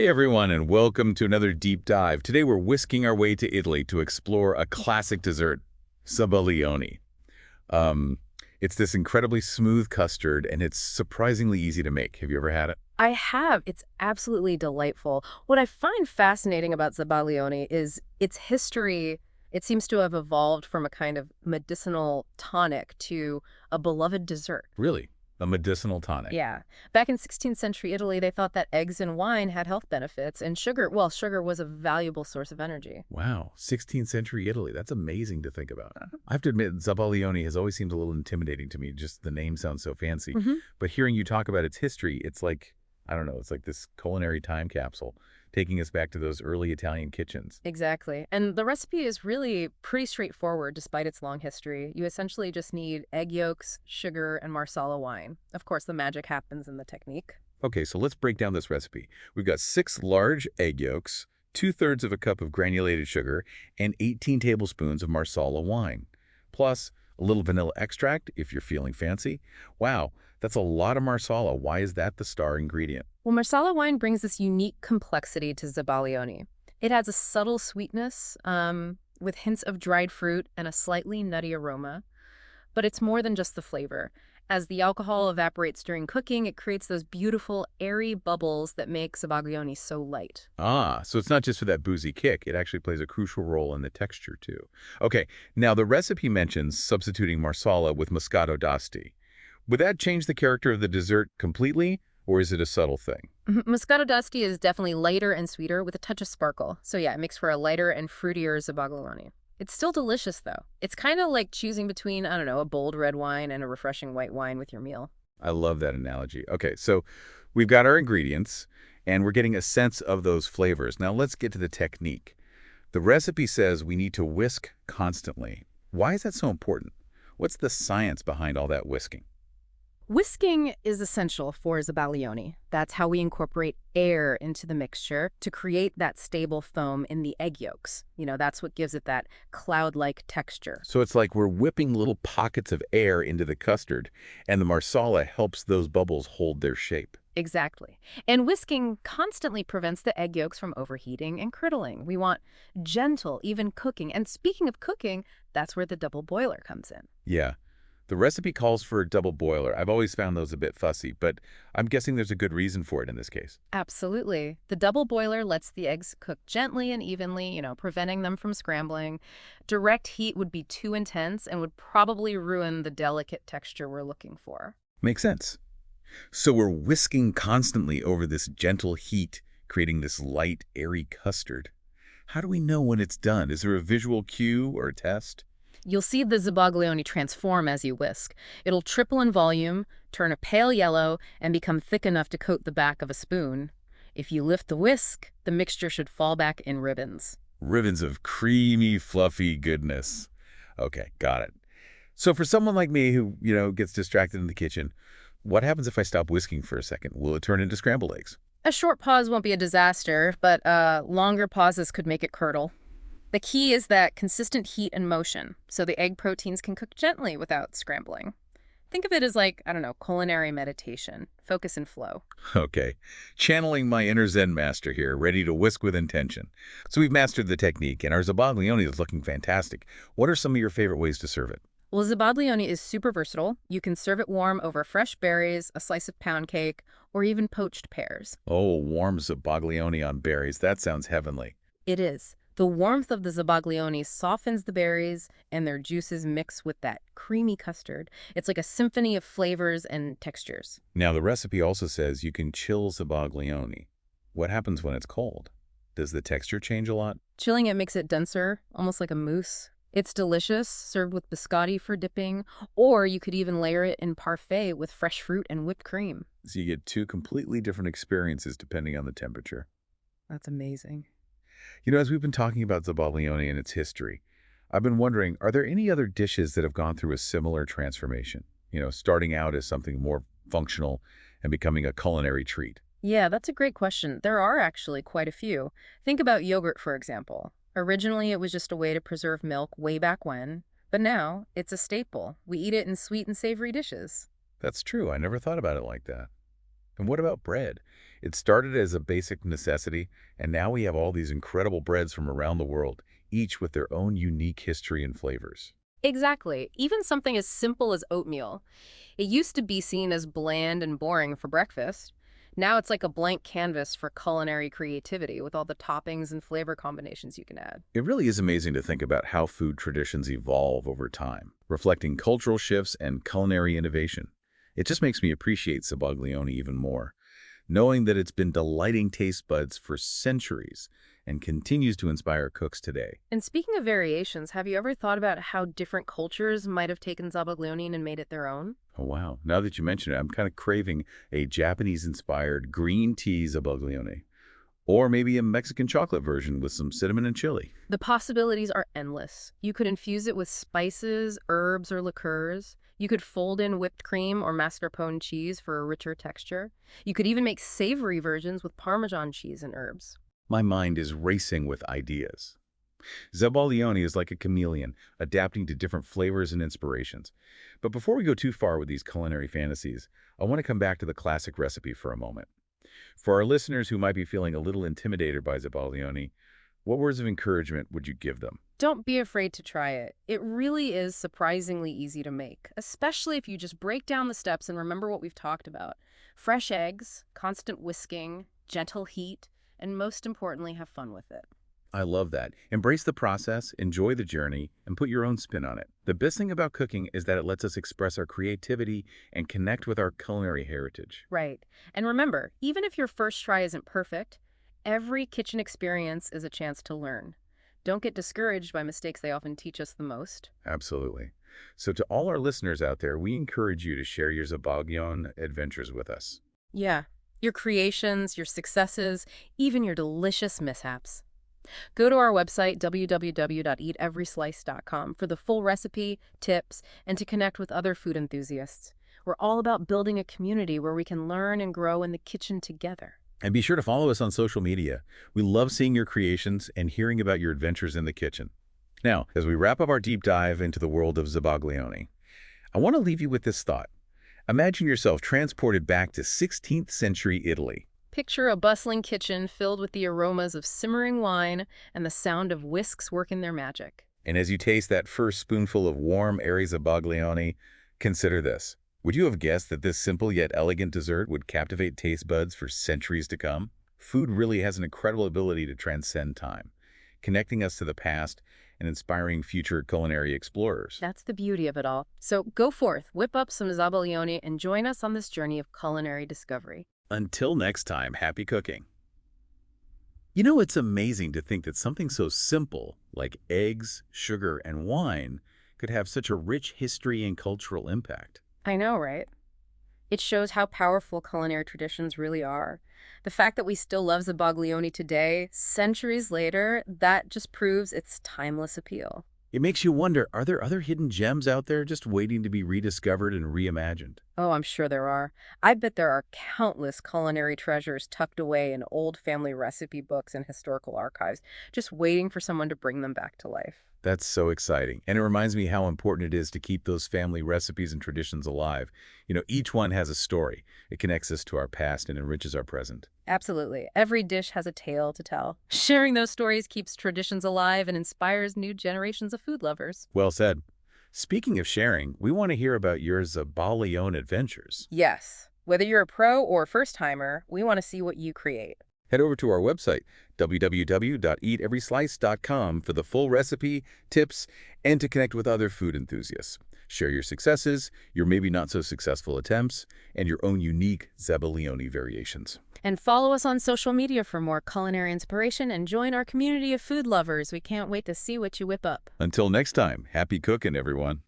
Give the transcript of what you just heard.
Hey everyone, and welcome to another deep dive. Today we're whisking our way to Italy to explore a classic dessert, Zabaglione. Um, it's this incredibly smooth custard, and it's surprisingly easy to make. Have you ever had it? I have. It's absolutely delightful. What I find fascinating about Zabaglione is its history. It seems to have evolved from a kind of medicinal tonic to a beloved dessert. Really? A medicinal tonic. Yeah. Back in 16th century Italy, they thought that eggs and wine had health benefits, and sugar was a valuable source of energy. Wow, 16th century Italy. That's amazing to think about. I have to admit, Zabaglione has always seemed a little intimidating to me. Just the name sounds so fancy. hmm But hearing you talk about its history, it's like, I don't know, it's like this culinary time capsule taking us back to those early Italian kitchens. Exactly. And the recipe is really pretty straightforward despite its long history. You essentially just need egg yolks, sugar, and Marsala wine. Of course, the magic happens in the technique. Okay, so let's break down this recipe. We've got 6 large egg yolks, 2/3 of a cup of granulated sugar, and 18 tablespoons of Marsala wine. Plus, a little vanilla extract if you're feeling fancy. Wow, that's a lot of Marsala. Why is that the star ingredient? Well, Marsala wine brings this unique complexity to Zabaglione. It adds a subtle sweetness with hints of dried fruit and a slightly nutty aroma, but it's more than just the flavor. As the alcohol evaporates during cooking, it creates those beautiful, airy bubbles that make Zabaglione so light. Ah, so it's not just for that boozy kick. It actually plays a crucial role in the texture, too. Okay, now the recipe mentions substituting Marsala with Moscato d'Asti. Would that change the character of the dessert completely, or is it a subtle thing? Moscato d'Asti is definitely lighter and sweeter with a touch of sparkle. So yeah, it makes for a lighter and fruitier Zabaglione. It's still delicious though. It's kind of like choosing between, I don't know, a bold red wine and a refreshing white wine with your meal. I love that analogy. Okay, so we've got our ingredients, and we're getting a sense of those flavors. Now let's get to the technique. The recipe says we need to whisk constantly. Why is that so important? What's the science behind all that whisking? Whisking is essential for Zabaglione. That's how we incorporate air into the mixture to create that stable foam in the egg yolks. That's what gives it that cloud-like texture. So it's like we're whipping little pockets of air into the custard, and the marsala helps those bubbles hold their shape. Exactly. And whisking constantly prevents the egg yolks from overheating and curdling. We want gentle, even cooking. And speaking of cooking, that's where the double boiler comes in. Yeah. The recipe calls for a double boiler. I've always found those a bit fussy, but I'm guessing there's a good reason for it in this case. Absolutely. The double boiler lets the eggs cook gently and evenly, preventing them from scrambling. Direct heat would be too intense and would probably ruin the delicate texture we're looking for. Makes sense. So we're whisking constantly over this gentle heat, creating this light, airy custard. How do we know when it's done? Is there a visual cue or a test? You'll see the Zabaglione transform as you whisk. It'll triple in volume, turn a pale yellow, and become thick enough to coat the back of a spoon. If you lift the whisk, the mixture should fall back in ribbons. Ribbons of creamy, fluffy goodness. Okay, got it. So for someone like me who, gets distracted in the kitchen, what happens if I stop whisking for a second? Will it turn into scrambled eggs? A short pause won't be a disaster, but longer pauses could make it curdle. The key is that consistent heat and motion, so the egg proteins can cook gently without scrambling. Think of it as like, I don't know, culinary meditation, focus and flow. Okay, channeling my inner Zen master here, ready to whisk with intention. So we've mastered the technique, and our Zabaglione is looking fantastic. What are some of your favorite ways to serve it? Well, Zabaglione is super versatile. You can serve it warm over fresh berries, a slice of pound cake, or even poached pears. Oh, warm Zabaglione on berries. That sounds heavenly. It is. The warmth of the Zabaglione softens the berries, and their juices mix with that creamy custard. It's like a symphony of flavors and textures. Now, the recipe also says you can chill Zabaglione. What happens when it's cold? Does the texture change a lot? Chilling it makes it denser, almost like a mousse. It's delicious, served with biscotti for dipping, or you could even layer it in parfait with fresh fruit and whipped cream. So you get two completely different experiences depending on the temperature. That's amazing. As we've been talking about Zabaglione and its history, I've been wondering, are there any other dishes that have gone through a similar transformation? Starting out as something more functional and becoming a culinary treat. Yeah, that's a great question. There are actually quite a few. Think about yogurt, for example. Originally, it was just a way to preserve milk way back when, but now it's a staple. We eat it in sweet and savory dishes. That's true. I never thought about it like that. And what about bread? It started as a basic necessity, and now we have all these incredible breads from around the world, each with their own unique history and flavors. Exactly. Even something as simple as oatmeal. It used to be seen as bland and boring for breakfast. Now it's like a blank canvas for culinary creativity with all the toppings and flavor combinations you can add. It really is amazing to think about how food traditions evolve over time, reflecting cultural shifts and culinary innovation. It just makes me appreciate Zabaglione even more, knowing that it's been delighting taste buds for centuries and continues to inspire cooks today. And speaking of variations, have you ever thought about how different cultures might have taken Zabaglione and made it their own? Oh, wow. Now that you mention it, I'm kind of craving a Japanese-inspired green tea Zabaglione, or maybe a Mexican chocolate version with some cinnamon and chili. The possibilities are endless. You could infuse it with spices, herbs, or liqueurs. You could fold in whipped cream or mascarpone cheese for a richer texture. You could even make savory versions with Parmesan cheese and herbs. My mind is racing with ideas. Zabaglione is like a chameleon, adapting to different flavors and inspirations. But before we go too far with these culinary fantasies, I want to come back to the classic recipe for a moment. For our listeners who might be feeling a little intimidated by Zabaglione, what words of encouragement would you give them? Don't be afraid to try it. It really is surprisingly easy to make, especially if you just break down the steps and remember what we've talked about. Fresh eggs, constant whisking, gentle heat, and most importantly, have fun with it. I love that. Embrace the process, enjoy the journey, and put your own spin on it. The best thing about cooking is that it lets us express our creativity and connect with our culinary heritage. Right. And remember, even if your first try isn't perfect, every kitchen experience is a chance to learn. Don't get discouraged by mistakes, they often teach us the most. Absolutely. So to all our listeners out there, we encourage you to share your Zabaglione adventures with us. Yeah. Your creations, your successes, even your delicious mishaps. Go to our website, www.eateveryslice.com, for the full recipe, tips, and to connect with other food enthusiasts. We're all about building a community where we can learn and grow in the kitchen together. And be sure to follow us on social media. We love seeing your creations and hearing about your adventures in the kitchen. Now, as we wrap up our deep dive into the world of Zabaglione, I want to leave you with this thought. Imagine yourself transported back to 16th century Italy. Picture a bustling kitchen filled with the aromas of simmering wine and the sound of whisks working their magic. And as you taste that first spoonful of warm, airy Zabaglione, consider this. Would you have guessed that this simple yet elegant dessert would captivate taste buds for centuries to come? Food really has an incredible ability to transcend time, connecting us to the past and inspiring future culinary explorers. That's the beauty of it all. So go forth, whip up some Zabaglione, and join us on this journey of culinary discovery. Until next time, happy cooking. You know, it's amazing to think that something so simple like eggs, sugar, and wine could have such a rich history and cultural impact. I know, right? It shows how powerful culinary traditions really are. The fact that we still love Zabaglione today, centuries later, that just proves its timeless appeal. It makes you wonder, are there other hidden gems out there just waiting to be rediscovered and reimagined? Oh, I'm sure there are. I bet there are countless culinary treasures tucked away in old family recipe books and historical archives, just waiting for someone to bring them back to life. That's so exciting. And it reminds me how important it is to keep those family recipes and traditions alive. You know, each one has a story. It connects us to our past and enriches our present. Absolutely. Every dish has a tale to tell. Sharing those stories keeps traditions alive and inspires new generations of food lovers. Well said. Speaking of sharing, we want to hear about your Zabaglione adventures. Yes. Whether you're a pro or first-timer, we want to see what you create. Head over to our website, www.eateveryslice.com, for the full recipe, tips, and to connect with other food enthusiasts. Share your successes, your maybe not so successful attempts, and your own unique Zabaglione variations. And follow us on social media for more culinary inspiration and join our community of food lovers. We can't wait to see what you whip up. Until next time, happy cooking, everyone.